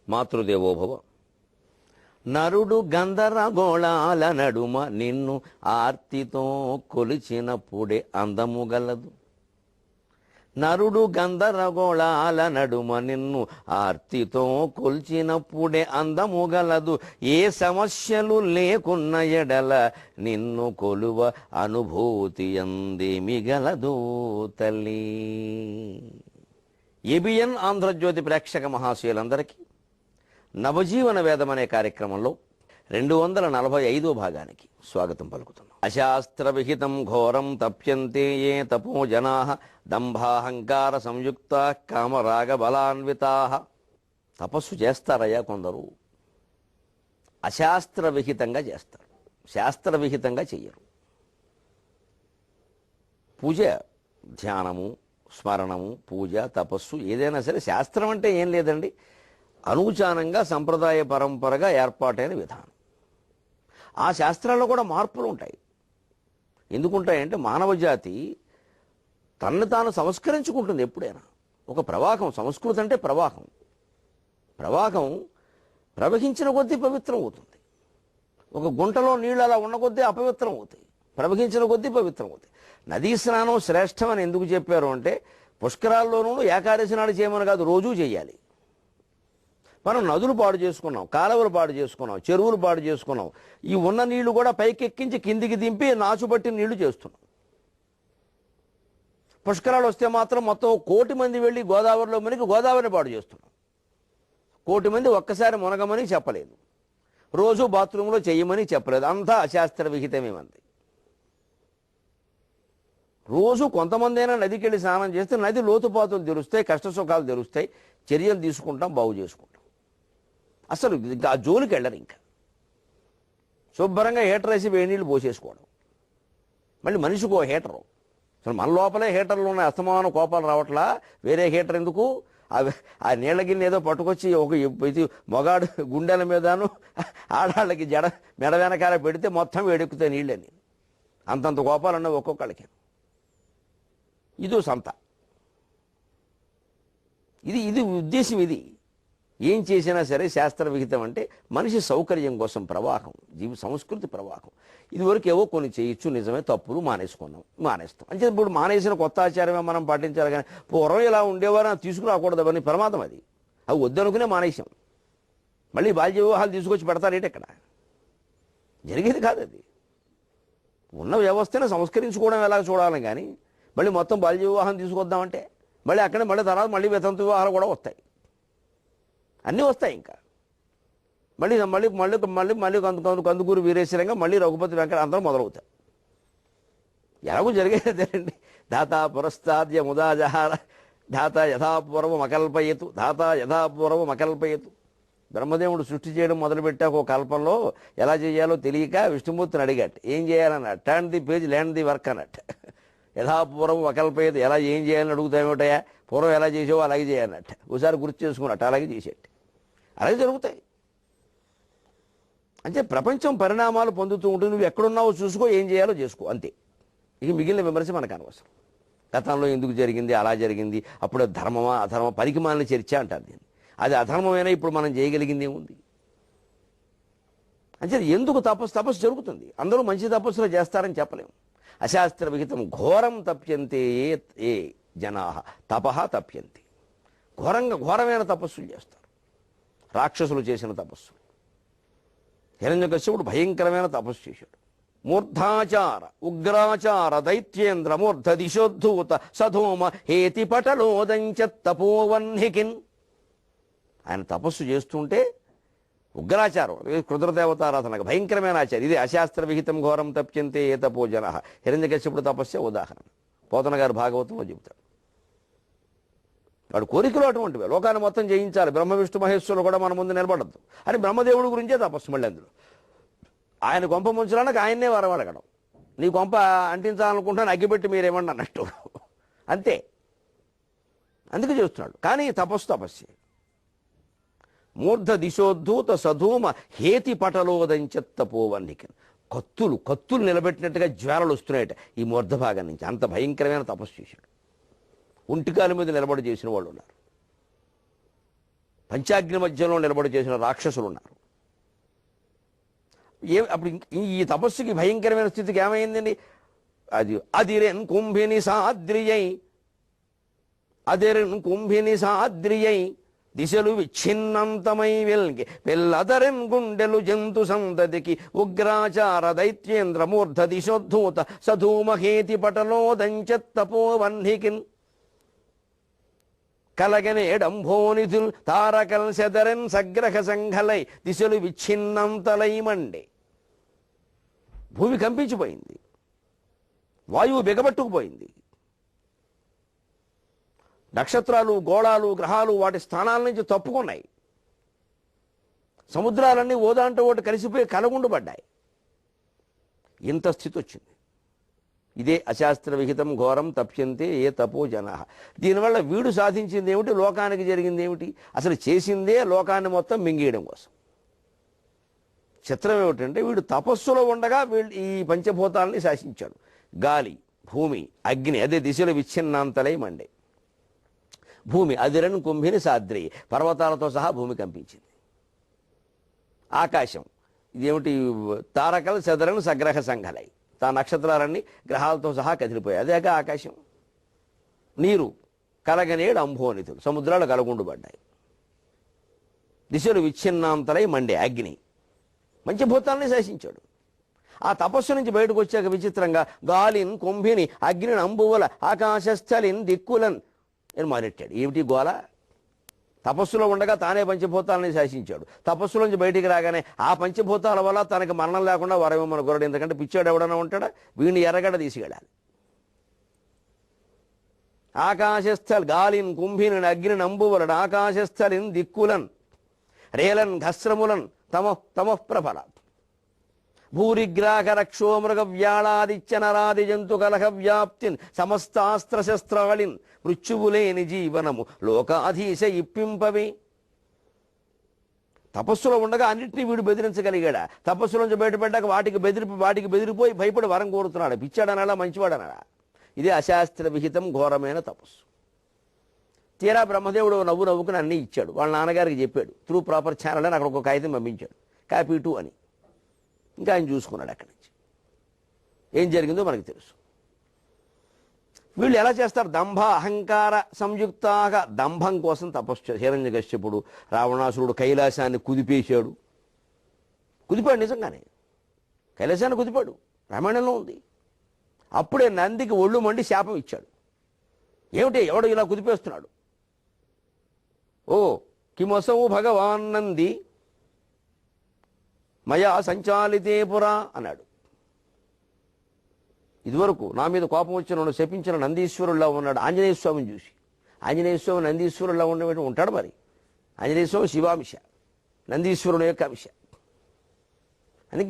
మాతృదేవోభవ. నరుడు గంధరగోళాల నడుమ నిన్ను ఆర్తితో కొలిచినప్పుడే అందము గలదు. నరుడు గంధరగోళాల నడుమ నిన్ను ఆర్తితో కొల్చినప్పుడే అందము గలదు. ఏ సమస్యలు లేకున్న ఎడల నిన్ను కొలువ అనుభూతి అందేమి గలదు తల్లి. ఏబిఎన్ ఆంధ్రజ్యోతి ప్రేక్షక మహాశయులందరికీ నవజీవన వేదం అనే కార్యక్రమంలో 245వ భాగానికి స్వాగతం పలుకుతున్నాం. అశాస్త్ర విహితం ఘోరం తప్యంతే ఏ తపో జనా దంభాహంకార సంయుక్త కామరాగ బలాన్వితా. తపస్సు చేస్తారయ్యా కొందరు, అశాస్త్ర విహితంగా చేస్తారు, శాస్త్ర విహితంగా చెయ్యరు. పూజ, ధ్యానము, స్మరణము, పూజ, తపస్సు ఏదైనా సరే శాస్త్రం అంటే ఏం లేదండి, అనూచానంగా సంప్రదాయ పరంపరగా ఏర్పాటైన విధానం. ఆ శాస్త్రాల్లో కూడా మార్పులు ఉంటాయి. ఎందుకుంటాయంటే మానవ జాతి తనను తాను సంస్కరించుకుంటుంది ఎప్పుడైనా. ఒక ప్రవాహం, సంస్కృతి అంటే ప్రవాహం. ప్రవాహం ప్రవహించిన కొద్దీ పవిత్రం అవుతుంది. ఒక గుంటలో నీళ్ళు అలా ఉన్న కొద్దీ అపవిత్రం అవుతాయి, ప్రవహించిన కొద్దీ పవిత్రం అవుతాయి. నదీ స్నానం శ్రేష్టం అని ఎందుకు చెప్పారు అంటే, పుష్కరాల్లోనూ ఏకాదశి నాడు చేయమని కాదు, రోజూ చేయాలి. మనం నదులు పాడు చేసుకున్నాం, కాలువలు పాడు చేసుకున్నాం, చెరువులు పాడు చేసుకున్నాం. ఈ ఉన్న నీళ్లు కూడా పైకెక్కించి కిందికి దింపి నాచుపట్టిన నీళ్లు చేస్తున్నాం. పుష్కరాలు వస్తే మాత్రం మొత్తం 1 కోటి మంది వెళ్ళి గోదావరిలో మునిగి గోదావరిని పాడు చేస్తున్నాం. 1 కోటి మంది ఒక్కసారి మునగమని చెప్పలేదు, రోజు బాత్రూంలో చెయ్యమని చెప్పలేదు. అంతా అశాస్త్ర విహితమేమంది. రోజు కొంతమంది అయినా నదికి వెళ్ళి స్నానం చేస్తే నది లోతుపాతులు తెలుస్తాయి, కష్ట సుఖాలు తెలుస్తాయి, చర్యలు తీసుకుంటాం, బాగు చేసుకుంటాం. అసలు ఇంకా ఆ జోలికి వెళ్ళరు. ఇంకా శుభ్రంగా హీటర్ వేసి వేడి నీళ్ళు పోసేసుకోవడం. మళ్ళీ మనిషికో హీటరు. అసలు మన లోపలే హీటర్లు ఉన్నాయి, అస్తమానం కోపాలు రావట్లా, వేరే హీటర్ ఎందుకు? ఆ నీళ్ళ గిన్నె ఏదో పట్టుకొచ్చి ఒక మొగాడు గుండెల మీదను ఆడాళ్ళకి మెడ వెనకాల పెడితే మొత్తం వేడెక్కుతాయి నీళ్ళని. అంతంత కోపాలు ఉన్నవి ఒక్కొక్కళ్ళకి. ఇదో సంత. ఇది ఉద్దేశం. ఇది ఏం చేసినా సరే శాస్త్ర విహితం అంటే మనిషి సౌకర్యం కోసం ప్రవాహం, సంస్కృతి ప్రవాహం. ఇదివరకు ఏవో కొన్ని చేయొచ్చు, నిజమే, తప్పులు మానేస్తాం. అంటే ఇప్పుడు మానేసిన కొత్త ఆచారమే మనం పాటించాలి. కానీ పూర్వం ఇలా ఉండేవారు తీసుకురాకూడదు అవన్నీ ప్రమాదం. అది అవి వద్దనుకునే మానేసాం. మళ్ళీ బాల్య వివాహాలు తీసుకొచ్చి పెడతారేంటి? ఇక్కడ జరిగేది కాదు అది. ఉన్న వ్యవస్థను సంస్కరించుకోవడం ఎలాగ చూడాలి. కానీ మళ్ళీ మొత్తం బాల్య వివాహం తీసుకొద్దామంటే మళ్ళీ అక్కడే మళ్ళీ తర్వాత మళ్ళీ వితంతు వివాహాలు కూడా వస్తాయి, అన్నీ వస్తాయి. ఇంకా మళ్ళీ మళ్ళీ మళ్ళీ మళ్ళీ మళ్ళీ కందుకూరు వీరేశ్వరంగా మళ్ళీ రఘుపతి వెంకట అందరూ మొదలవుతాయి. ఎలాగో జరిగేదేనండి. ధాతా పురస్తాద్య ముదాజహార ధాత యథాపూర్వం అకల్పయేతు, ధాత యథాపూర్వం అకల్పయేతు. బ్రహ్మదేవుడు సృష్టి చేయడం మొదలుపెట్టాక ఒక కల్పంలో ఎలా చేయాలో తెలియక విష్ణుమూర్తిని అడిగాడు, ఏం చేయాలన్నట్టు. Turn the page, land the work అన్నట్టు. యథాపూర్వం అకల్పయేతు, ఎలా ఏం చేయాలని అడుగుతామేటయా, పూర్వం ఎలా చేసావో అలాగే చేయాలన్నట్టు. ఒకసారి గుర్తు చేసుకున్నట్టు అలాగే చేసేట్టు. అలాగే జరుగుతాయి. అంటే ప్రపంచం పరిణామాలు పొందుతూ ఉంటుంది. నువ్వు ఎక్కడున్నావో చూసుకో, ఏం చేయాలో చేసుకో, అంతే. ఇక మిగిలిన విమర్శ మనకు అనవసరం. గతంలో ఎందుకు జరిగింది, అలా జరిగింది, అప్పుడు ధర్మమా అధర్మ, పరికిమాలిన చర్చ అంటారు దీన్ని. అది అధర్మమైనా ఇప్పుడు మనం చేయగలిగింది ఏముంది? అంటే ఎందుకు తపస్సు జరుగుతుంది. అందరూ మంచి తపస్సులు చేస్తారని చెప్పలేము. అశాస్త్ర విహితం ఘోరం తప్యంతే ఏ జనా తపః తప్యంతి. ఘోరమైన తపస్సులు చేస్తారు. రాక్షసులు చేసిన తపస్సులు. హిరణ్యకశ్యపుడు భయంకరమైన తపస్సు చేశాడు. మూర్ధాచార ఉగ్రాచార దైత్యేంద్ర మూర్ధ దిశోద్ధూత సధూమ హేతి పటలోదంచ తపోవన్హికిన్. ఆయన తపస్సు చేస్తుంటే ఉగ్రాచారం, కృద్రదేవతారాధనకు భయంకరమైన ఆచారం. ఇది అశాస్త్ర విహితం ఘోరం తప్యంతే ఏ తపో జన. హిరణ్యకశ్యపుడు తపస్సే ఉదాహరణ. పోతన గారు భాగవతంలో చెబుతాడు. వాడు కోరికలు అటువంటివి, లోకాన్ని మొత్తం జయించాలి, బ్రహ్మ విష్ణు మహేశ్వరులు కూడా మన ముందు నిలబడద్దు అని బ్రహ్మదేవుడి గురించే తపస్సు. మళ్ళీ అందులో ఆయన కొంప ముంచడానికి ఆయన్నే వరం అడగడం. నీ కొంప అంటించాలనుకుంటాను, అగ్గిపెట్టి మీరేమన్నా అన్నట్టు, అంతే. అందుకే చేస్తున్నాడు. కానీ తపస్సే. మూర్ధ దిశోద్ధూత సధూమ హేతి పటలోదంచెత్తపోవన్నిక. కత్తులు నిలబెట్టినట్టుగా జ్వాలలు వస్తున్నాయట ఈ మూర్ధ భాగం నుంచి. అంత భయంకరమైన తపస్సు చేశాడు. ఒంటికాల మీద నిలబడి చేసిన వాళ్ళు ఉన్నారు. పంచాగ్ని మధ్యలో నిలబడి చేసిన రాక్షసులు ఉన్నారు. అప్పుడు ఈ తపస్సుకి భయంకరమైన స్థితికి ఏమైందండి? అదిరెన్ కుంభిని సాద్రియై, అదిరెన్ కుంభిని సాద్రియై దిశలు విచ్ఛిన్నంతమై వెల్గి పెల్లదరెన్ గుండెలు జంతు సంతతికి ఉగ్రాచార దైత్యేంద్ర మూర్ధ దిశోద్ధూత సధూమహేతి పటలోదంచత్తపోవన్నికిన్ కలగనేడంభోనిధుల్ తారకల్ సెదరెన్ సగ్రహ సంఘలై దిశలు విచ్ఛిన్నంతలై మండే. భూమి కంపించిపోయింది, వాయువు బిగబట్టుకుపోయింది, నక్షత్రాలు గోళాలు గ్రహాలు వాటి స్థానాల నుంచి తప్పుకున్నాయి, సముద్రాలన్నీ ఓదాంటో ఒకటి కలిసిపోయి కలగుండబడ్డాయి. ఇంత స్థితి వచ్చింది. ఇదే అశాస్త్ర విహితం ఘోరం తప్యంతే ఏ తపో జనా. దీనివల్ల వీడు సాధించింది ఏమిటి, లోకానికి జరిగింది ఏమిటి? అసలు చేసిందే లోకాన్ని మొత్తం మింగేయడం కోసం. చిత్రం ఏమిటంటే వీడు తపస్సులో ఉండగా వీళ్ళు ఈ పంచభూతాలని శాసించాడు. గాలి, భూమి, అగ్ని అదే దిశలో విచ్ఛిన్నాంతలై మండే. భూమి అదిరన్ కుంభిని సాద్రి, పర్వతాలతో సహా భూమి కంపించింది. ఆకాశం ఇదేమిటి, తారకలు సెదరన్ సగ్రహ సంఘలై, తా నక్షత్రాలన్నీ గ్రహాలతో సహా కదిలిపోయాయి, అదేగా ఆకాశం. నీరు కలగనేడు అంభోనితులు, సముద్రాలు కలగుండుబడ్డాయి. దిశలు విచ్ఛిన్నాంతలై మండే అగ్ని, పంచభూతాలని శాసించాడు. ఆ తపస్సు నుంచి బయటకు వచ్చాక విచిత్రంగా గాలిన్ కుంభిని అగ్నిని అంబువల ఆకాశస్థలిన్ దిక్కులన్ అని మారెట్టాడు. ఏమిటి గోల? తపస్సులో ఉండగా తానే పంచభూతాలని శాసించాడు. తపస్సు నుంచి బయటికి రాగానే ఆ పంచభూతాల వల్ల తనకి మరణం లేకుండా వరమిమ్మన గురడు. ఎందుకంటే పిచ్చాడు ఎవడన్నా ఉంటాడా? వీడిని ఎర్రగడ్డ తీసుకెళ్ళాలి. ఆకాశస్థల్ గాలిన్ కుంభిని అగ్నిని అంబువలన్ ఆకాశస్థలిన్ దిక్కులన్ రేలన్ ఘస్రములన్ తమః ప్రబల భూరిగ్రాహ రక్షో మృగ వ్యాళాదిత్య నరాది జంతు కలహ వ్యాప్తిన్ సమస్తాస్త్రశస్త్రాళిన్ మృత్యువులేని జీవనము లోకాధీశ ఇప్పింపవే. తపస్సులో ఉండగా అన్నింటినీ వీడు బెదిరించగలిగాడా? తపస్సు నుంచి బయటపడ్డాక వాటికి బెదిరిపోయి భయపడి వరం కోరుతున్నాడు. పిచ్చాడనడా మంచివాడనడా? ఇదే అశాస్త్ర విహితం ఘోరమైన తపస్సు. తీరా బ్రహ్మదేవుడు నవ్వుకుని అన్నీ ఇచ్చాడు. వాళ్ళ నాన్నగారికి చెప్పాడు. త్రూ ప్రాపర్ ఛానల్ అని అక్కడ ఒక కాగితం పంపించాడు, కాపీ 2 అని. ఇంకా ఆయన చూసుకున్నాడు. అక్కడి నుంచి ఏం జరిగిందో మనకు తెలుసు. వీళ్ళు ఎలా చేస్తారు? దంభ అహంకార సంయుక్తాగా, దంభం కోసం తపస్సు. హిరణ్యకశ్యపుడు, రావణాసురుడు కైలాసాన్ని కుదిపేశాడు. కుదిపాడు, నిజంగానే కైలాసాన్ని కుదిపాడు. రామాయణంలో ఉంది. అప్పుడే నందికి ఒళ్ళు మండి శాపం ఇచ్చాడు. ఏమిటి, ఎవడు ఇలా కుదిపేస్తున్నాడు? ఓ కిమసౌ భగవాన్ నంది మయా సంచాలితే పురా అన్నాడు. ఇదివరకు నా మీద కోపం వచ్చిన శపించిన నందీశ్వరుల్లా ఉన్నాడు ఆంజనేయ స్వామిని చూసి. ఆంజనేయ స్వామి నందీశ్వరుల్లా ఉండేటువంటి ఉంటాడు. మరి ఆంజనేయ స్వామి శివాంశ, నందీశ్వరుడు యొక్క అంశ అని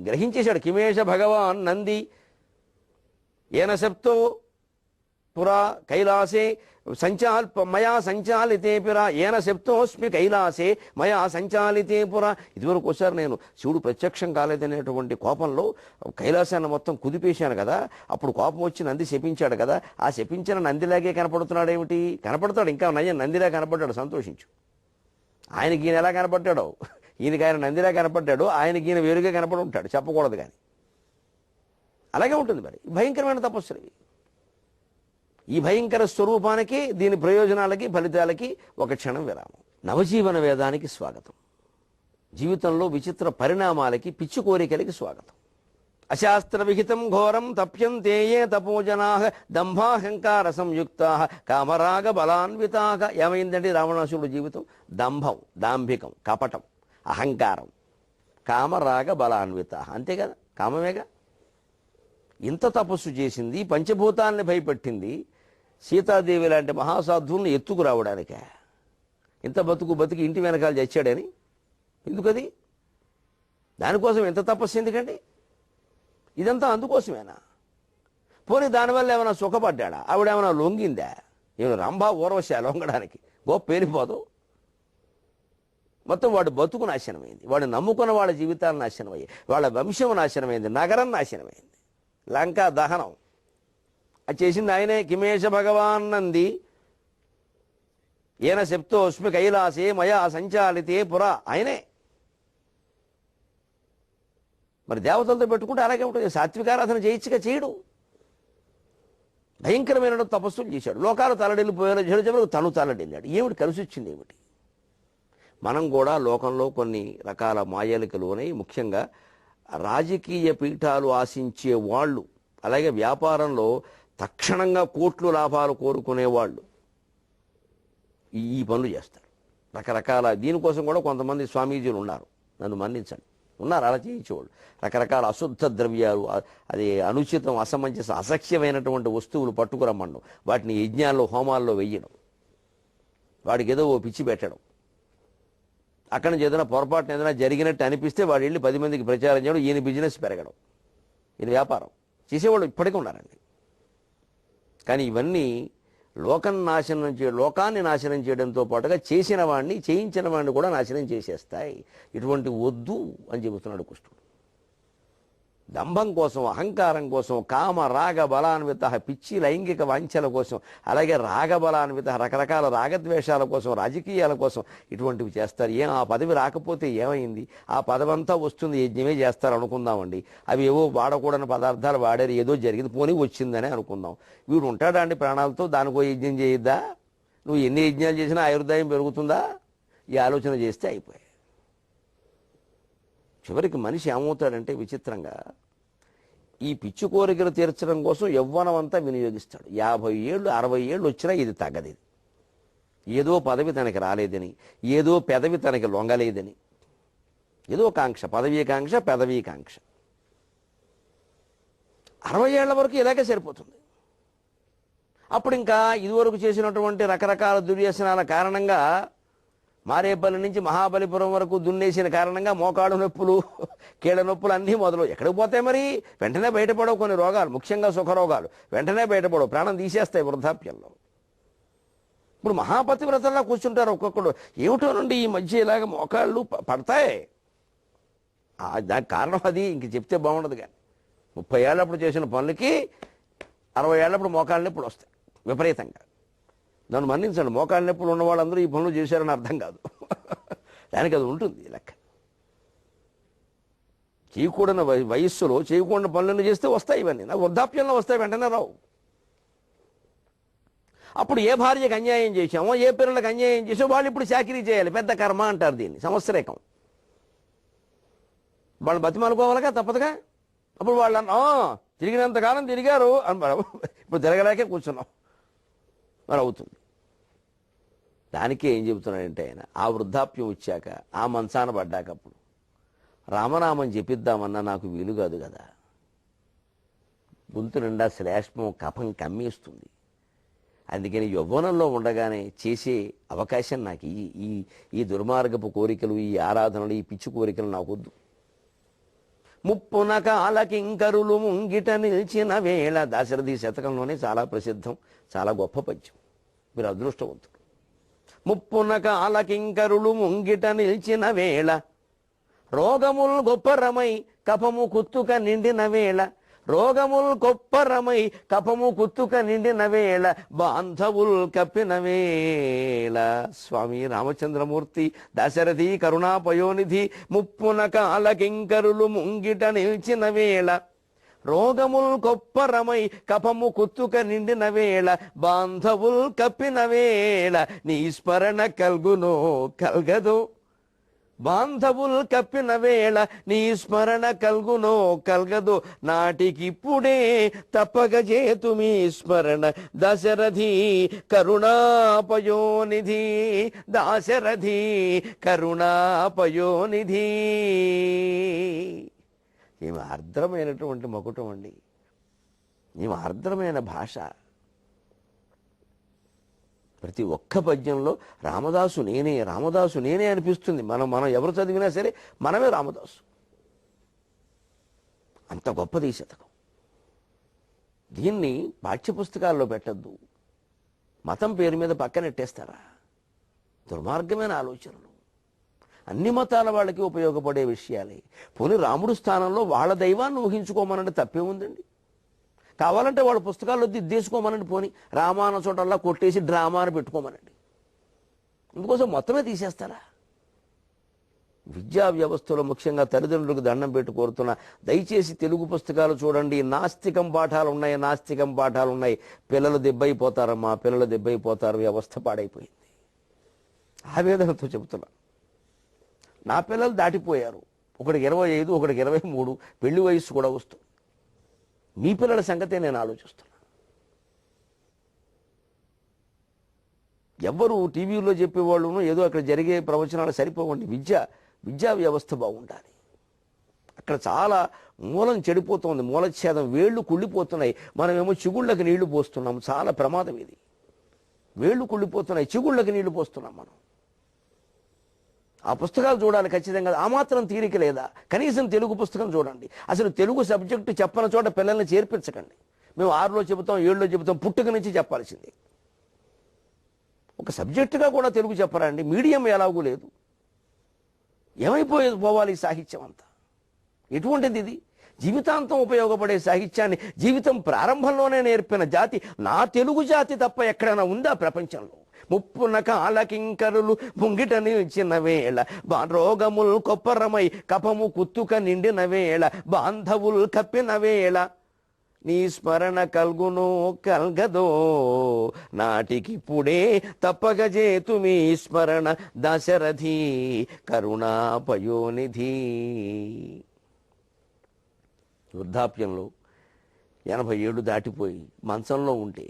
గ్రహించేశాడు. కిమేష భగవాన్ నంది ఏన శప్తో పురా కైలాసే మయా సంచాలితే పురా ఏన శప్తోస్మి కైలాసే మయా సంచాలితే పురా. ఇదివరకు ఒకసారి నేను శివుడు ప్రత్యక్షం కాలేదనేటువంటి కోపంలో కైలాసాన్ని మొత్తం కుదిపేశాను కదా, అప్పుడు కోపం వచ్చి నంది శపించాడు కదా, ఆ శపించిన నందిలాగే కనపడుతున్నాడు. ఏమిటి కనపడతాడు? ఇంకా నయ్య నందిలా కనపడ్డాడు, సంతోషించు. ఆయనకి ఈయన ఎలా కనపడ్డాడో, ఈయనకి ఆయన నందిలా కనపడ్డాడు, ఆయనకి ఈయన వేరుగా కనపడి ఉంటాడు, చెప్పకూడదు కానీ. అలాగే ఉంటుంది. మరి భయంకరమైన తపస్సులు ఇవి. ఈ భయంకర స్వరూపానికి, దీని ప్రయోజనాలకి, ఫలితాలకి ఒక క్షణం విరామం. నవజీవన వేదానికి స్వాగతం. జీవితంలో విచిత్ర పరిణామాలకి, పిచ్చి కోరికలకి స్వాగతం. అశాస్త్ర విహితం ఘోరం తప్యంతే ఏ తపోజనా దంభాహంకార సంయుక్తా కామరాగ బలాన్వితాక. ఏమైందండి రావణాసురుడు జీవితం? దంభం, దాంభికం, కపటం, అహంకారం, కామరాగ బలాన్విత. అంతే కదా, కామమేగా. ఇంత తపస్సు చేసింది, పంచభూతాలని భయపెట్టింది. సీతాదేవి లాంటి మహాసాధువులను ఎత్తుకురావడానికే ఇంత బతికి ఇంటి వెనకాల చచ్చాడని. ఎందుకది? దానికోసం ఎంత తపస్సు ఎందుకండి? ఇదంతా అందుకోసమేనా? పోనీ దానివల్ల ఏమైనా సుఖపడ్డా? ఆవిడేమైనా లొంగిందా? ఏమైనా రంభా ఊర్వశ లొంగడానికి? గొప్ప పేలిపోదు. మొత్తం వాడు బతుకు నాశనమైంది, వాడు నమ్ముకున్న వాళ్ళ జీవితాలు నాశనమయ్యాయి, వాళ్ళ వంశం నాశనమైంది, నగరం నాశనమైంది, లంకా దహనం. అది చేసింది ఆయనే. కిమేష భగవాన్ నంది ఏన శప్తోస్మి కైలాసే మయా సంచాలితే పురా, ఆయనే. మరి దేవతలతో పెట్టుకుంటే అలాగే ఉంటుంది. సాత్వికారాధన చేయొచ్చుగా, చేయడు. భయంకరమైన తపస్సులు చేశాడు. లోకాలు తలడిల్లిపోయారు, చివరికి తను తలడిల్లాడు. ఏమిటి కలిసి వచ్చింది ఏమిటి? మనం కూడా లోకంలో కొన్ని రకాల మాయలకు లోనై, ముఖ్యంగా రాజకీయ పీఠాలు ఆశించే వాళ్ళు, అలాగే వ్యాపారంలో తక్షణంగా కోట్లు లాభాలు కోరుకునేవాళ్ళు ఈ పనులు చేస్తారు. రకరకాల దీనికోసం కూడా కొంతమంది స్వామీజీలు ఉన్నారు, నన్ను మన్నించండి, ఉన్నారు అలా చేయించేవాళ్ళు. రకరకాల అశుద్ధ ద్రవ్యాలు, అది అనుచితం, అసమంజసం, అసఖ్యమైనటువంటి వస్తువులు పట్టుకురమ్మడం, వాటిని యజ్ఞాల్లో హోమాల్లో వెయ్యడం, వాడికి ఏదో ఓ పిచ్చి పెట్టడం, అక్కడి నుంచి ఏదైనా పొరపాటున ఏదైనా జరిగినట్టు అనిపిస్తే వాడు వెళ్ళి 10 మందికి ప్రచారం చేయడం, ఈయన బిజినెస్ పెరగడం, ఈయన వ్యాపారం చేసేవాళ్ళు ఇప్పటికీ ఉన్నారండి. కానీ ఇవన్నీ లోకాన్ని నాశనం చేయడంతో పాటుగా చేసిన వాడిని, చేయించిన వాడిని కూడా నాశనం చేసేస్తాయి. ఇటువంటి వద్దు అని చెబుతున్నాడు కృష్ణుడు. దంభం కోసం, అహంకారం కోసం, కామ రాగ బలాన్విత పిచ్చి లైంగిక వాంఛల కోసం, అలాగే రాగబలాన్విత రకరకాల రాగద్వేషాల కోసం, రాజకీయాల కోసం ఇటువంటివి చేస్తారు. ఆ పదవి రాకపోతే ఏమైంది? ఆ పదవంతా వస్తుంది, యజ్ఞమే చేస్తారు అనుకుందామండి. అవి ఏవో వాడకూడని పదార్థాలు వాడారు, ఏదో జరిగింది, పోనీ వచ్చిందని అనుకుందాం. వీడు ఉంటాడా అండి ప్రాణాలతో? దానికో యజ్ఞం చేయొద్దా? నువ్వు ఎన్ని యజ్ఞాలు చేసినా ఆయుర్దాయం పెరుగుతుందా? ఈ ఆలోచన చేస్తే అయిపోయాయి. చివరికి మనిషి ఏమవుతాడంటే విచిత్రంగా ఈ పిచ్చి కోరికలు తీర్చడం కోసం యవ్వనం అంతా వినియోగిస్తాడు. 50 ఏళ్ళు 60 ఏళ్ళు వచ్చినా ఇది తగ్గదు. ఏదో పదవి తనకి రాలేదని, ఏదో పెదవి తనకి లొంగలేదని, ఏదో కాంక్ష, పదవీకాంక్ష, పెదవీకాంక్ష. 60 ఏళ్ల వరకు ఇలాగే సరిపోతుంది. అప్పుడు ఇంకా ఇదివరకు చేసినటువంటి రకరకాల దుర్వ్యసనాల కారణంగా మారేపల్లి నుంచి మహాబలిపురం వరకు దున్నేసిన కారణంగా మోకాడు నొప్పులు, కీళ్ళ నొప్పులు అన్నీ మొదలు. ఎక్కడికి పోతాయి మరి? వెంటనే బయటపడవు కొన్ని రోగాలు, ముఖ్యంగా సుఖరోగాలు వెంటనే బయటపడవు, ప్రాణం తీసేస్తాయి వృద్ధాప్యంలో. ఇప్పుడు మహాపతివ్రతలా కూర్చుంటారు ఒక్కొక్కడు. ఏమిటో నుండి ఈ మధ్య ఇలాగ మోకాళ్ళు పడతాయి. దానికి కారణం అది, ఇంక చెప్తే బాగుండదు. కానీ 30 ఏళ్ళప్పుడు చేసిన పనులకి 60 ఏళ్ళప్పుడు మోకాళ్ళ నొప్పులు వస్తాయి విపరీతంగా. నన్ను మన్నించండి, మోకాళ్ళ నొప్పులు ఉన్న వాళ్ళందరూ ఈ పనులు చేశారని అర్థం కాదు. దానికి అది ఉంటుంది లెక్క. చేయకూడని వయస్సులో చేయకూడని పనులను చేస్తే వస్తాయి ఇవన్నీ. నాకు వృద్ధాప్యంలో వస్తాయి, వెంటనే రావు. అప్పుడు ఏ భార్యకు అన్యాయం చేశామో, ఏ పిల్లలకు అన్యాయం చేసామో వాళ్ళు ఇప్పుడు చాకరీ చేయాలి. పెద్ద కర్మ అంటారు దీన్ని, సంవత్సరేకం. వాళ్ళు బతిమాలుకోవాలిగా, తప్పదుగా. అప్పుడు వాళ్ళు తిరిగినంతకాలం తిరిగారు అని, ఇప్పుడు తిరగలేకే కూర్చున్నాం మరి అవుతుంది. దానికే ఏం చెబుతున్నాడంటే ఆయన, ఆ వృద్ధాప్యం వచ్చాక, ఆ మంచాన పడ్డాకప్పుడు రామనామం చెప్పిద్దామన్నా నాకు వీలు కాదు కదా. గొంతు నిండా శ్లేష్మం, కఫం కమ్మేస్తుంది. అందుకని యవ్వనంలో ఉండగానే చేసే అవకాశం నాకు ఈ దుర్మార్గపు కోరికలు, ఈ ఆరాధనలు, ఈ పిచ్చి కోరికలు నాకొద్దు. ముప్పున కాలకింకరులు ముంగిట నిలిచిన వేళ, దాశరథి శతకంలోనే చాలా ప్రసిద్ధం, చాలా గొప్ప పద్యం. మీరు అదృష్టవంతుడు. ముప్పున కాలకింకరులు ముంగిట నిలిచిన వేళ, రోగముల్ గొప్పరమై కఫము కుత్తుక నిండిన వేళ, రోగముల్ గొప్పరమై కఫము కుత్తుక నిండిన వేళ, బాంధవుల్ కప్పిన వేళ. స్వామి రామచంద్రమూర్తి దాశరథి కరుణాపయోనిధి. ముప్పున కాలకింకరులు ముంగిట నిలిచిన వేళ, రోగముల్ గొప్పరమై కఫము కుత్తుక నిండిన వేళ, బాంధవుల్ కప్పిన వేళ, నీ స్మరణ కల్గునో కల్గదో. బాంధవుల్ కప్పిన వేళ నీ స్మరణ కల్గునో కల్గదో, నాటికిప్పుడే తప్పక చేతుమీ స్మరణ. దశరథి కరుణాపయోనిధి, దాశరథి కరుణాపయోనిధి. ఏమి ఆర్ద్రమైనటువంటి మకుటం అండి, ఏమి ఆర్ద్రమైన భాష. ప్రతి ఒక్క పద్యంలో రామదాసు నేనే, రామదాసు నేనే అనిపిస్తుంది. మనం ఎవరు చదివినా సరే మనమే రామదాసు. అంత గొప్పది ఈ శతకం. దీన్ని పాఠ్యపుస్తకాల్లో పెట్టద్దు, మతం పేరు మీద పక్కనెట్టేస్తారా? దుర్మార్గమైన ఆలోచనలు. అన్ని మతాల వాళ్ళకి ఉపయోగపడే విషయాలే. పోనీ రాముడు స్థానంలో వాళ్ళ దైవాన్ని ఊహించుకోమనండి, తప్పే ఉందండి. కావాలంటే వాళ్ళ పుస్తకాల్లో దిద్దేసుకోమనండి. పోని రామాన చోటల్లా కొట్టేసి డ్రామా అని పెట్టుకోమనండి. అందుకోసం మొత్తమే తీసేస్తారా? విద్యా వ్యవస్థలో ముఖ్యంగా తల్లిదండ్రులకు దండం పెట్టి కోరుతున్నా, దయచేసి తెలుగు పుస్తకాలు చూడండి. నాస్తికం పాఠాలు ఉన్నాయి. పిల్లలు దెబ్బైపోతారమ్మా, పిల్లలు దెబ్బైపోతారు. వ్యవస్థ పాడైపోయింది. ఆవేదనతో చెబుతున్నా. నా పిల్లలు దాటిపోయారు. ఒకడికి 25, ఒకడికి 23, పెళ్లి వయస్సు కూడా వస్తుంది. మీ పిల్లల సంగతే నేను ఆలోచిస్తున్నా. ఎవ్వరు టీవీలో చెప్పేవాళ్ళును ఏదో అక్కడ జరిగే ప్రవచనాలు సరిపోవండి. విద్యా వ్యవస్థ బాగుండాలి. అక్కడ చాలా మూలం చెడిపోతుంది, మూలఛేదం, వేళ్ళు కుళ్ళిపోతున్నాయి. మనమేమో చిగుళ్ళకి నీళ్లు పోస్తున్నాం. చాలా ప్రమాదం ఇది. వేళ్ళు కుళ్ళిపోతున్నాయి, చిగుళ్ళకి నీళ్లు పోస్తున్నాం మనం. ఆ పుస్తకాలు చూడాలి ఖచ్చితంగా. ఆ మాత్రం తీరిక లేదా? కనీసం తెలుగు పుస్తకం చూడండి. అసలు తెలుగు సబ్జెక్టు చెప్పని చోట పిల్లల్ని చేర్పించకండి. మేము 6లో చెబుతాం, 7లో చెబుతాం, పుట్టుక నుంచి చెప్పాల్సింది. ఒక సబ్జెక్టుగా కూడా తెలుగు చెప్పరా అండి? మీడియం ఎలాగూ లేదు. పోవాలి ఈ సాహిత్యం అంతా? ఎటువంటిది ఇది? జీవితాంతం ఉపయోగపడే సాహిత్యాన్ని జీవితం ప్రారంభంలోనే నేర్పిన జాతి నా తెలుగు జాతి తప్ప ఎక్కడైనా ఉందా ప్రపంచంలో? ముప్పున కాలకింకరులు ముంగిట నిలిచిన వేళ, రోగముల్ కొప్పరమై కపము కుత్తుక నిండిన వేళ, బాంధవుల్ కప్పిన వేళ, నీ స్మరణ కల్గునో కల్గదో నాటికిప్పుడే తప్పక చేతు మీ స్మరణ దశరథి కరుణాపయోనిధి. వృద్ధాప్యంలో 87 దాటిపోయి మంచంలో ఉంటే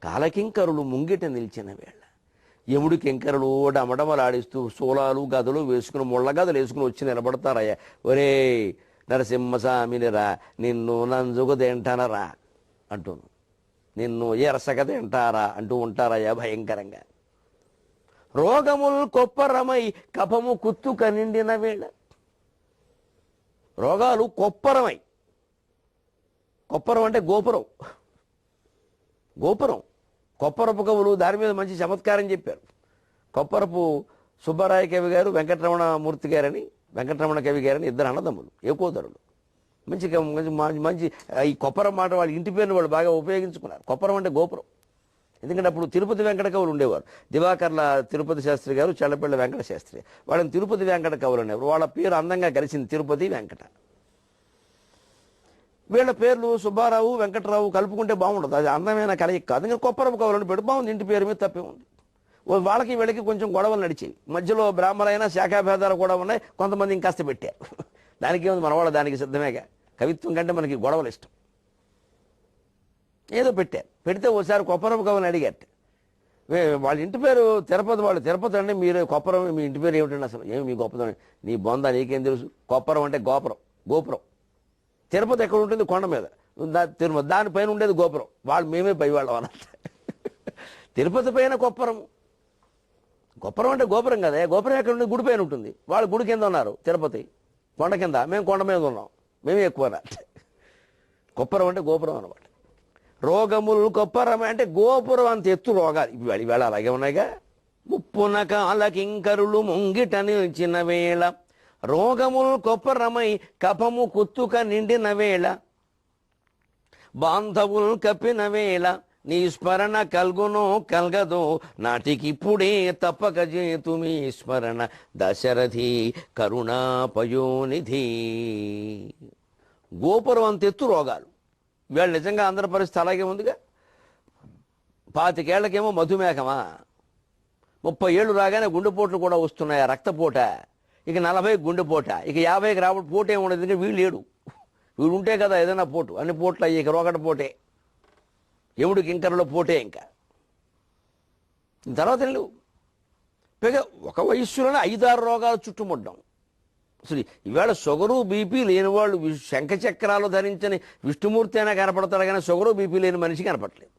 కాలకింకరులు ముంగిట నిలిచిన వేళ, యముడి కింకరులు డమడమలాడిస్తూ సోలాలు గదలు వేసుకుని ముళ్ళ గదలు వేసుకుని వచ్చి నిలబడతారయ్యా. ఒరే నరసింహస్వామినిరా, నిన్ను నంజుకు తింటానరా అంటూను, నిన్ను ఎరసక తింటారా అంటూ ఉంటారయ్యా భయంకరంగా. రోగముల్ కొప్పరమై కఫము కుత్తుక నిండిన వేళ, రోగాలు కొప్పరమై, కొప్పరం అంటే గోపురం, కొప్పరపు కవులు దాని మీద మంచి చమత్కారం చెప్పారు. కొప్పరపు సుబ్బరాయ కవి గారు, వెంకటరమణ మూర్తి గారని, వెంకటరమణ కవి గారని ఇద్దరు అన్నదమ్ములు, ఏకోదరులు. మంచి మంచి ఈ కొప్పరం మాట వాళ్ళ ఇంటి పేరుని వాళ్ళు బాగా ఉపయోగించుకున్నారు. కొప్పరం అంటే గోపురం. ఎందుకంటే అప్పుడు తిరుపతి వెంకట కవులు ఉండేవారు. దివాకర్ల తిరుపతి శాస్త్రి గారు, చల్లపల్లి వెంకట శాస్త్రి, వాళ్ళని తిరుపతి వెంకట కవులు అనేవారు. వాళ్ళ పేరు అందంగా కలిసింది తిరుపతి వెంకట. వీళ్ళ పేర్లు సుబ్బారావు, వెంకటరావు కలుపుకుంటే బాగుండదు, అది అందమైన కలయిక కాదు. ఇంకా కొప్పరపు కవులను పెట్టి బాగుంది, ఇంటి పేరు మీద తప్పే ఉంది. వాళ్ళకి వీళ్ళకి కొంచెం గొడవలు నడిచేవి. మధ్యలో బ్రాహ్మణైనా శాఖాభేదాలు కూడా ఉన్నాయి. కొంతమంది ఇంకాస్త పెట్టారు. దానికి ఏముంది, మనవాళ్ళ దానికి సిద్ధమేగా. కవిత్వం కంటే మనకి గొడవలు ఇష్టం. ఏదో పెడితే ఓసారి కొప్పరపు కవుని అడిగారు. వాళ్ళ ఇంటి పేరు తిరుపతి, వాళ్ళు తిరుపతి అంటే మీరు కొప్పరం, మీ ఇంటి పేరు ఏమిటండి అసలు, ఏమి మీ గొప్పదనం, నీ బొంద నీకేం తెలుసు, కొప్పరం అంటే గోపురం. తిరుపతి ఎక్కడ ఉంటుంది, కొండ మీద. తిరుమల దానిపైన ఉండేది గోపురం. వాళ్ళు మేమే పైవాళ్ళం అన్నట్టు. తిరుపతి పైన కొప్పరం అంటే గోపురం కదా. గోపురం ఎక్కడ ఉంటుంది, గుడి పైన ఉంటుంది. వాళ్ళు గుడి కింద ఉన్నారు, తిరుపతి కొండ కింద, మేము కొండ మీద ఉన్నాం, మేమే ఎక్కువ. కొప్పరం అంటే గోపురం అనమాట. రోగములు కొప్పరం అంటే గోపురం అంత ఎత్తు రోగాలు ఇవాళ అలాగే ఉన్నాయిగా. ముప్పున కాలకింకరులు ముంగిట నిలిచిన వేళ, రోగములు కొప్పరమై కఫము కుత్తుక నిండిన వేళ, బాంధవులు కప్పిన వేళ, నీ స్మరణ కల్గునో కల్గదో నాటికిప్పుడే తప్పక చేతు మీ స్మరణ దశరథి కరుణాపయోనిధి. గోపురం అంతెత్తు రోగాలు. వీళ్ళు నిజంగా అందరి పరిస్థితి అలాగే ఉందిగా. 25 ఏళ్లకేమో మధుమేహమా, 30 ఏళ్ళు రాగానే గుండెపోట్లు కూడా వస్తున్నాయా, రక్తపోట, ఇక 40 గుండెపోట, ఇక 50కి రాబట్టి పోటు ఏమి ఉండదు. ఇంకా వీళ్ళు ఉంటే కదా ఏదైనా పోటు, అన్ని పోట్లు అయ్యి ఇక రోగట పోటే, ఎముడు కింకరలో పోటే. ఇంకా తర్వాత పైగా ఒక వయస్సులోనే 5-6 రోగాలు చుట్టుముడ్డాం. అసలు ఈవేళ షుగరు బీపీ లేని వాళ్ళు, శంఖచక్రాలు ధరించని విష్ణుమూర్తి అయినా కనపడతాడు కానీ షుగరు బీపీ లేని మనిషి కనపడలేదు.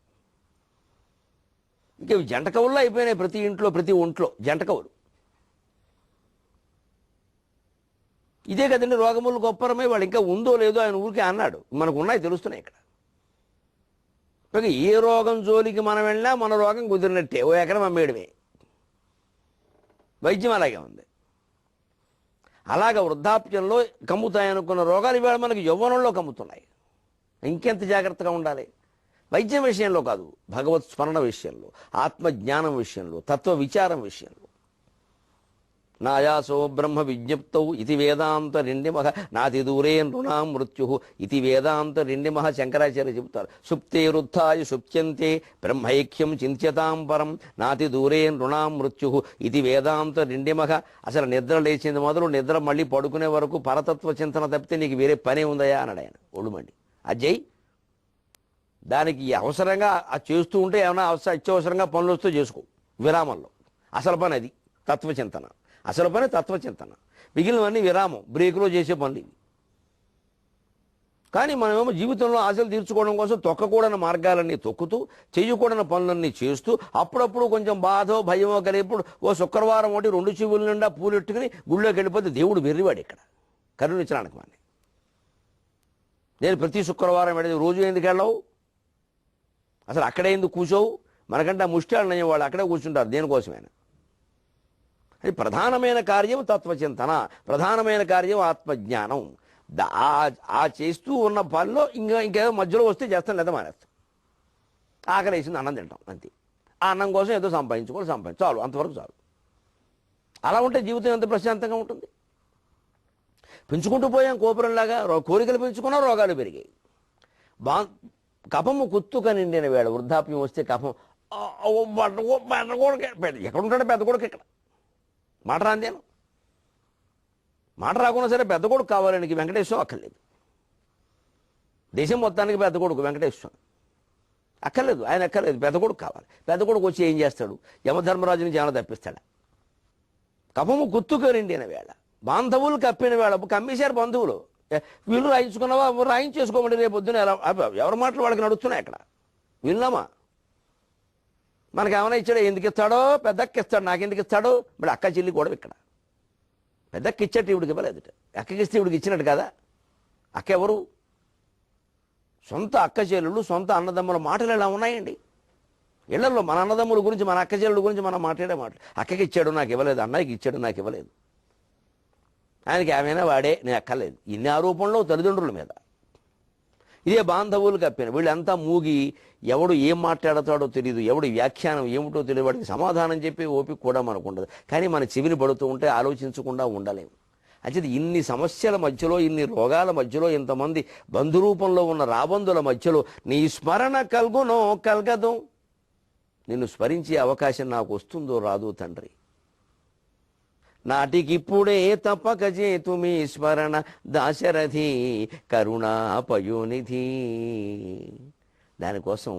ఇంకా జంట కవుల్లో అయిపోయినాయి ప్రతి ఇంట్లో, ప్రతి ఒంట్లో జంట కవులు. ఇదే కదండి రోగములు గొప్పరమే. వాళ్ళు ఇంకా ఉందో లేదో ఆయన ఊరికే అన్నాడు, మనకు ఉన్నాయి తెలుస్తున్నాయి ఇక్కడ. పైగా ఏ రోగం జోలికి మనం వెళ్ళినా మన రోగం కుదిరినట్టే, ఓ ఎకరం అమ్మేయడమే. వైద్యం అలాగే ఉంది. అలాగ వృద్ధాప్యంలో కమ్ముతాయనుకున్న రోగాలు ఇవాళ మనకు యవ్వనంలో కమ్ముతున్నాయి. ఇంకెంత జాగ్రత్తగా ఉండాలి. వైద్యం విషయంలో కాదు, భగవత్ స్మరణ విషయంలో, ఆత్మజ్ఞానం విషయంలో, తత్వ విచారం విషయంలో. నాయాసో బ్రహ్మ విజ్ఞప్తౌ ఇది వేదాంత రెండిమహ నాతి దూరే నృణాం మృత్యు ఇది వేదాంత రెండిమహ శంకరాచార్య చెబుతారు. సుప్తేరుత్థాయ సుప్త్యంతే బ్రహ్మైక్యం చింత్యతాం పరం నాతి దూరే నృణాం మృత్యు ఇది వేదాంత రెండిమహ. అసలు నిద్ర లేచింది మొదలు నిద్ర మళ్ళీ పడుకునే వరకు పరతత్వ చింతన తప్పితే నీకు వేరే పనే ఉందయా అన్నాడు ఆయన ఒళ్ళుమండి. అజయ్ దానికి అవసరంగా అది చేస్తూ ఉంటే ఏమైనా అత్యవసరంగా పనులు వస్తూ చేసుకో విరామంలో. అసలు పని అది తత్వచింతన, అసలు పని తత్వచింతన, మిగిలినవన్నీ విరామం, బ్రేకులో చేసే పనులు ఇవి. కానీ మనమేమో జీవితంలో ఆశలు తీర్చుకోవడం కోసం తొక్కకూడని మార్గాలన్నీ తొక్కుతూ, చేయకూడని పనులన్నీ చేస్తూ, అప్పుడప్పుడు కొంచెం బాధో భయమో కలిగినప్పుడు ఓ శుక్రవారం ఒకటి 2 చెవుల నిండా పూలెట్టుకుని గుళ్ళోకి వెళ్ళిపోతే దేవుడు వెర్రివాడు ఇక్కడ కరుణించడానికి. మన నేను ప్రతి శుక్రవారం వెళ్ళేది, రోజు ఎందుకు వెళ్ళవు? అసలు అక్కడే ఎందుకు కూర్చోవు? మనకంటే ఆ ముష్టాలు నయ్యే వాళ్ళు అక్కడే కూర్చుంటారు దేనికోసమైనా. అది ప్రధానమైన కార్యం తత్వచింతన, ప్రధానమైన కార్యం ఆత్మజ్ఞానం. ఆ చేస్తూ ఉన్న పనిలో ఇంకేదో మధ్యలో వస్తే చేస్తాం, లేదా మానేస్తాం. ఆకలి వేసింది అన్నం తింటాం అంతే. ఆ అన్నం కోసం ఏదో సంపాదించుకోవాలి, చాలు, అంతవరకు చాలు. అలా ఉంటే జీవితం ఎంత ప్రశాంతంగా ఉంటుంది. పెంచుకుంటూ పోయాం కోపురంలాగా, కోరికలు పెంచుకున్నా రోగాలు పెరిగాయి. కఫము కుత్తుక నిండిన వేళ వృద్ధాప్యం వస్తే కఫం ఎక్కడ ఉంటాడు పెద్ద కొడుకు ఇక్కడ. మాట రాందేను, మాట రాకుండా సరే పెద్ద కొడుకు కావాలని వెంకటేశ్వరం అక్కర్లేదు. దేశం మొత్తానికి పెద్ద కొడుకు వెంకటేశ్వరం అక్కర్లేదు, ఆయన అక్కర్లేదు, పెద్ద కొడుకు కావాలి. పెద్ద కొడుకు వచ్చి ఏం చేస్తాడు? యమధర్మరాజు నుంచి ఏమైనా తప్పిస్తాడా? కఫము కుత్తుక నిండిన వేళ, బాంధవులు కప్పిన వేళ, కమ్మేశారు బంధువులు. వీళ్ళు రాయించుకున్నావా? రాయించేసుకోమండి, రేపు పొద్దున ఎవరి మాటలు వాళ్ళకి నడుస్తున్నాయి అక్కడ. విన్నామా? మనకి ఏమైనా ఇచ్చాడో? ఎందుకు ఇస్తాడో? పెద్దక్క ఇస్తాడు, నాకెందుకు ఇస్తాడో? మరి అక్క చెల్లి కూడా ఇక్కడ. పెద్దక్క ఇచ్చేట్టు ఇవిడికి ఇవ్వలేదుట, అక్కకి ఇస్తే ఇవిడికి ఇచ్చినట్టు కదా. అక్క ఎవరు? సొంత అక్క చెల్లెళ్ళు, సొంత అన్నదమ్ముల మాటలు ఎలా ఉన్నాయండి ఇళ్లలో. మన అన్నదమ్ముల గురించి, మన అక్క చెల్లెళ్ళ గురించి మనం మాట్లాడే మాటలు. అక్కకి ఇచ్చాడు నాకు ఇవ్వలేదు, అన్నయ్యకి ఇచ్చాడు నాకు ఇవ్వలేదు, ఆయనకి ఏమైనా వాడే, నేను అక్కర్లేదు. ఇన్ని ఆరోపణలు తల్లిదండ్రుల మీద. ఇదే బాంధవులు కప్పిన వీళ్ళంతా మూగి, ఎవడు ఏం మాట్లాడతాడో తెలియదు, ఎవడు వ్యాఖ్యానం ఏమిటో తెలియదు, వాడికి సమాధానం చెప్పి ఓపిక కూడా మనకు ఉండదు. కానీ మన చెవిని పడుతూ ఉంటే ఆలోచించకుండా ఉండలేము. అయితే ఇన్ని సమస్యల మధ్యలో, ఇన్ని రోగాల మధ్యలో, ఇంతమంది బంధురూపంలో ఉన్న రాబందుల మధ్యలో నీ స్మరణ కల్గునో కల్గదో, నిన్ను స్మరించే అవకాశం నాకు వస్తుందో రాదో తండ్రి. నాటికిప్పుడే తప్పక చేతు మీ స్మరణ దాశరథి కరుణాపయోనిధి. దానికోసం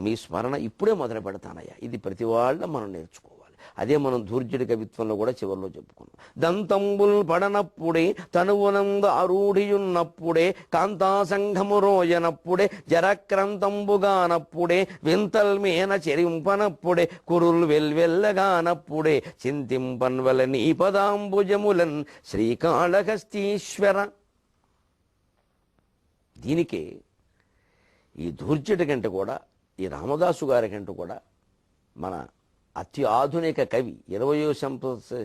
మీ స్మరణ ఇప్పుడే మొదలు పెడతానయ్యా. ఇది ప్రతి వాళ్ళ మనం నేర్చుకోవాలి. అదే మనం ధూర్జటి కవిత్వంలో కూడా చివరిలో చెప్పుకున్నాం. దంతంబుల్ పడనప్పుడే, తనువునంద ఆరూఢియున్నప్పుడే, కాంతా సంఘము రోజనప్పుడే, జరక్రంతంబుగానప్పుడే, వింతల్మేన చెరింపనప్పుడే, కురుల్ వెల్వెల్లగానప్పుడే, చింతింపన్వల నీ పదాంబుజములన్ శ్రీకాళహస్తీశ్వర. దీనికే ఈ ధూర్జటి కంటే కూడా, ఈ రామదాసు గారి కంటే కూడా మన అతి ఆధునిక కవి 20వ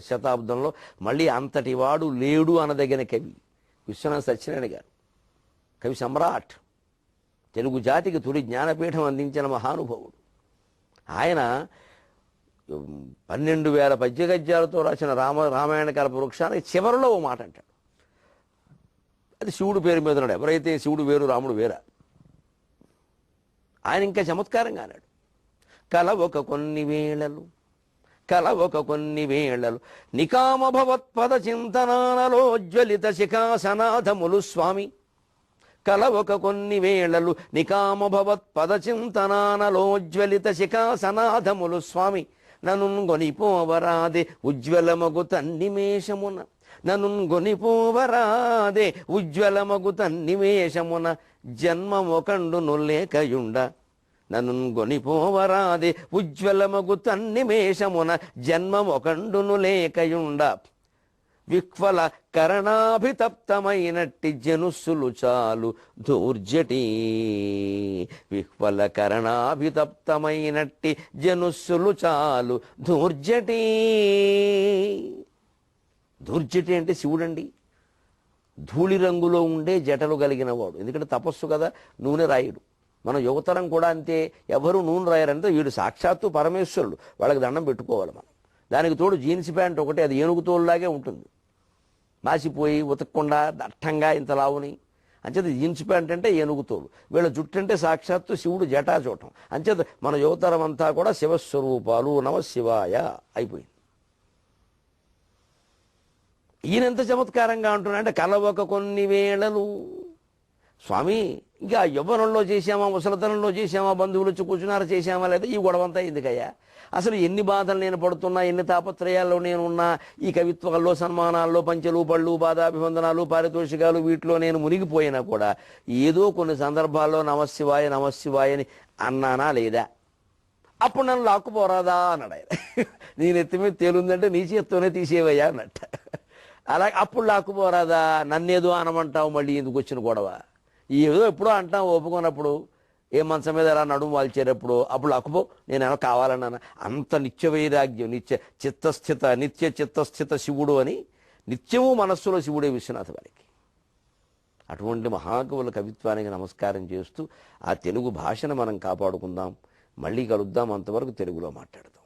శతాబ్దంలో మళ్ళీ అంతటి వాడు లేడు అనదగిన కవి విశ్వనాథ సత్యనారాయణ గారు. కవి సమ్రాట్, తెలుగు జాతికి తొలి జ్ఞానపీఠం అందించిన మహానుభావుడు. ఆయన 12,000 పద్యగద్యాలతో రాసిన రామాయణ కల్ప వృక్షానికి చివరిలో ఓ మాట అంటాడు. అది శివుడు పేరు మీద ఉన్నాడు. ఎవరైతే శివుడు వేరు రాముడు వేరా. ఆయన ఇంకా చమత్కారంగా అన్నాడు, కలవొక కొన్ని వేళలు నికామ భవత్పద చింతనాలలో జ్వలిత శిఖాసనాథములు స్వామి. కలవొక కొన్ని వేళలు నికామ భవత్పద చింతనాలలో జ్వలిత శిఖాసనాథములు స్వామి. నన్ను గొనిపోవరాదే ఉజ్వలమగు తన్నిమేషమున, నన్ను గొనిపోవరాదే ఉజ్వలమగు తన్నిమేషమున, జన్మమొకండును లేకయుండ, నన్ను గొనిపోవరాదే ఉజ్వలమగు తన్నిమేషమున, జన్మమొకండును లేకయుండ, విహ్వల కరణాభితప్తమైనట్టి జనుస్సులు చాలు ధూర్జటి. విహ్వల కరణాభితప్తమైనట్టి జనుస్సులు చాలు ధూర్జటి. ధూర్జటి అంటే శివుడండి. ధూళి రంగులో ఉండే జటలు కలిగిన వాడు. ఎందుకంటే తపస్సు కదా, నూనె రాయుడు. మన యువతరం కూడా అంతే. ఎవరు నూనె రాయరంటే వీడు సాక్షాత్తు పరమేశ్వరుడు, వాళ్ళకి దండం పెట్టుకోవాలి మనం. దానికి తోడు జీన్స్ ప్యాంట్ ఒకటి, అది ఏనుగు తోలులాగే ఉంటుంది, మాసిపోయి ఉతకకుండా దట్టంగా ఇంత లావుని. అంచేత జీన్స్ ప్యాంట్ అంటే ఏనుగు తోలు, వీళ్ళ జుట్టు అంటే సాక్షాత్తు శివుడు జటాచూటం. అంచేత మన యువతరం అంతా కూడా శివస్వరూపాలు, నమశివాయ అయిపోయింది. ఈయనెంత చమత్కారంగా అంటున్నా అంటే కలవక కొన్ని వేళలు స్వామి, ఇంకా యవ్వనంలో చేశామా, ముసలితనంలో చేశామా, బంధువులు వచ్చి కూర్చున్నారా చేశామా, లేదా ఈ గొడవంతా ఎందుకయ్యా? అసలు ఎన్ని బాధలు నేను పడుతున్నా, ఎన్ని తాపత్రయాల్లో నేను ఉన్నా, ఈ కవిత్వాల్లో, సన్మానాల్లో, పంచెలు పళ్ళు, బాధాభివందనాలు, పారితోషికాలు, వీటిలో నేను మునిగిపోయినా కూడా ఏదో కొన్ని సందర్భాల్లో నమశివాయ నమశివాయ అని అన్నానా లేదా? అప్పుడు నన్ను లాక్కుపోరాదా అన్నాడు ఆయన. నేను ఎత్తి మీద తేలుందంటే నీ చేత్తోనే తీసేవయ్యా అన్నట్ట. అలా అప్పుడు లాక్కుపోరాదా? నన్నేదో అనమంటావు, మళ్ళీ ఎందుకు వచ్చిన గొడవ? ఏదో ఎప్పుడో అంటాం ఒప్పుకున్నప్పుడు, ఏ మంచం మీద ఎలా నడుము వాల్చేటప్పుడు అప్పుడు లాక్కుపో, నేనేమో కావాలన్నా. అంత నిత్య వైరాగ్యం, నిత్య చిత్తస్థిత శివుడు అని నిత్యము మనస్సులో శివుడే విశ్వనాథ వారికి. అటువంటి మహాకవుల కవిత్వానికి నమస్కారం చేస్తూ ఆ తెలుగు భాషను మనం కాపాడుకుందాం. మళ్ళీ కలుద్దాం. అంతవరకు తెలుగులో మాట్లాడదాం.